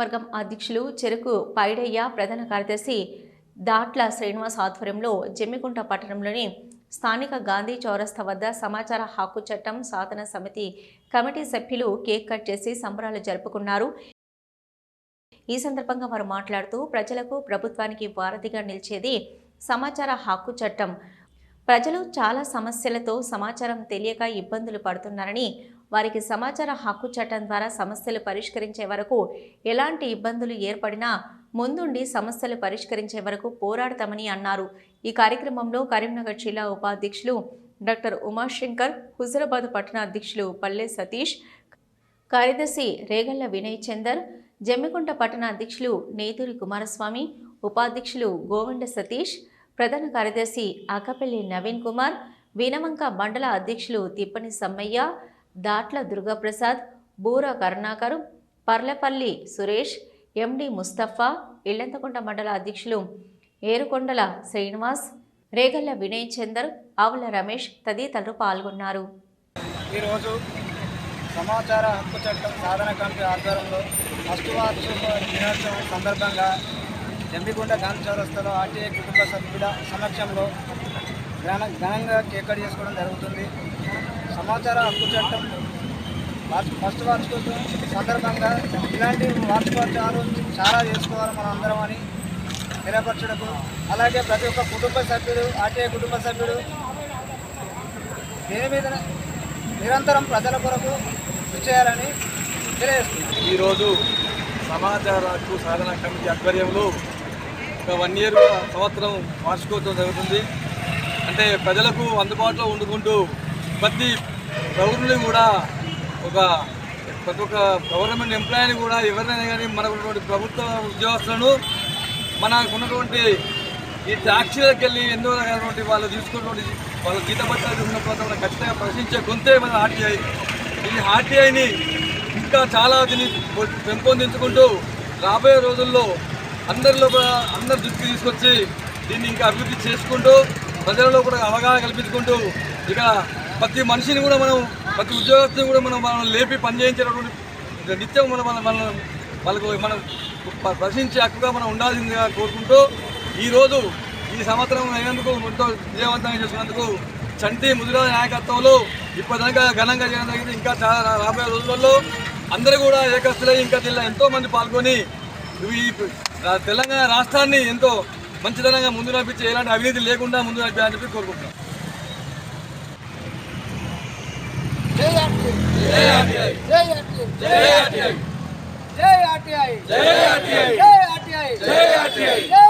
వర్గం అధ్యక్షులు చెరుకు పైడయ్య, ప్రధాన కార్యదర్శి దాట్ల శ్రీనివాస్ ఆధ్వర్యంలో జమ్మికుంట పట్టణంలోని స్థానిక గాంధీ చౌరస్తా వద్ద సమాచార హక్కు చట్టం సాధన సమితి కమిటీ సభ్యులు కేక్ కట్ చేసి సంబరాలు జరుపుకున్నారు. ఈ సందర్భంగా వారు మాట్లాడుతూ ప్రజలకు, ప్రభుత్వానికి వారధిగా నిలిచేది సమాచార హక్కు చట్టం. ప్రజలు చాలా సమస్యలతో సమాచారం తెలియక ఇబ్బందులు పడుతున్నారని, వారికి సమాచార హక్కు చట్టం ద్వారా సమస్యలు పరిష్కరించే వరకు ఎలాంటి ఇబ్బందులు ఏర్పడినా ముందుండి సమస్యలు పరిష్కరించే వరకు పోరాడతామని అన్నారు. ఈ కార్యక్రమంలో కరీంనగర్ జిల్లా ఉపాధ్యక్షులు డాక్టర్ ఉమాశంకర్, హుజరాబాద్ పట్టణ అధ్యక్షులు పల్లె సతీష్, కార్యదర్శి రేగళ్ల వినయ్ చందర్, జమ్మికుంట పట్టణ అధ్యక్షులు నేతూరి కుమారస్వామి, ఉపాధ్యక్షులు గోవింద సతీష్, ప్రధాన కార్యదర్శి ఆకపల్లి నవీన్ కుమార్, వీనవంక మండల అధ్యక్షులు తిప్పని సమ్మయ్య, దాట్ల దుర్గాప్రసాద్, బూర కరుణాకర్, పర్లపల్లి సురేష్, ఎండి ముస్తఫా, ఇల్లంతకుంట మండల అధ్యక్షులు ఏరుకొండల శ్రీనివాస్, రేగళ్ల వినయ్ చందర్, ఆవుల రమేష్ తదితరులు పాల్గొన్నారు. ఈరోజు సమాచార హక్కు చట్టం సాధన కమిటీ ఆధ్వర్యంలో ఫస్ట్ వార్షిక దినోత్సవం సందర్భంగా జమ్మికుంట గాంధీ చౌరస్తాలో ఆర్టీఐ కుటుంబ సభ్యుల సమక్షంలో ఘనంగా కేక్ కట్ చేసుకోవడం జరుగుతుంది. సమాచార హక్కు చట్టం ఫస్ట్ వార్షికోత్సవం సందర్భంగా ఇలాంటి వార్షికోత్సవాలు చాలా చేసుకోవాలి మనం అందరం అని తెలియపరచడకు, అలాగే ప్రతి ఒక్క కుటుంబ సభ్యుడు, ఆర్టీఐ కుటుంబ సభ్యుడు దేని మీద నిరంతరం ప్రజల కొరకు కృషి చేయాలని తెలియజేస్తున్నాం. ఈరోజు సమాచార హక్కు సాధన కమిటీ ఆధ్వర్యంలో ఒక 1 year సంవత్సరం వార్షికోత్సవం జరుగుతుంది. అంటే ప్రజలకు అందుబాటులో ఉండుకుంటూ ప్రతి పౌరుని కూడా ప్రతి ఒక్క గవర్నమెంట్ ఎంప్లాయీని కూడా ఎవరినైనా కానీ మనకున్నటువంటి ప్రభుత్వ ఉద్యోగస్తులను మనకున్నటువంటి ఈ ట్యాక్సీలకు వెళ్ళి ఎన్నో రకాలైనటువంటి వాళ్ళు తీసుకున్నటువంటి వాళ్ళ జీతపత్రాలు ఉన్నప్పుడు ఖచ్చితంగా ప్రశ్నించే గొంతే మన ఆర్టీఐ. ఈ ఆర్టీఐని ఇంకా చాలా దీన్ని పెంపొందించుకుంటూ రాబోయే రోజుల్లో అందరిలో కూడా అందరి దృష్టికి తీసుకొచ్చి దీన్ని ఇంకా అభివృద్ధి చేసుకుంటూ ప్రజలలో కూడా అవగాహన కల్పించుకుంటూ ఇక ప్రతి మనిషిని కూడా ప్రతి ఉద్యోగస్తుని కూడా మనం లేపి పనిచేయించేటటువంటి నిత్యం వాళ్ళకు మనం ప్రశ్నించే హక్కుగా మనం ఉండాల్సిందిగా కోరుకుంటూ ఈరోజు ఈ సంవత్సరం అయినందుకు ఎంతో విజయవంతంగా చేసుకున్నందుకు చంటి ముదిరాజ్ నాయకత్వంలో ఇప్పటిదాకా ఘనంగా చేయడం జరిగింది. ఇంకా చాలా రాబోయే రోజులలో అందరూ కూడా ఏకస్తులై ఇంకా జిల్లా ఎంతోమంది పాల్గొని ఈ తెలంగాణ రాష్ట్రాన్ని ఎంతో మంచితనంగా ముందు నడిపించి ఎలాంటి అవినీతి లేకుండా ముందు నడిపించాలని చెప్పి కోరుకుంటున్నాం. జై ఆర్టీఐ, జై ఆర్టీఐ, జై ఆర్టీఐ, జై ఆర్టీఐ, జై ఆర్టీఐ.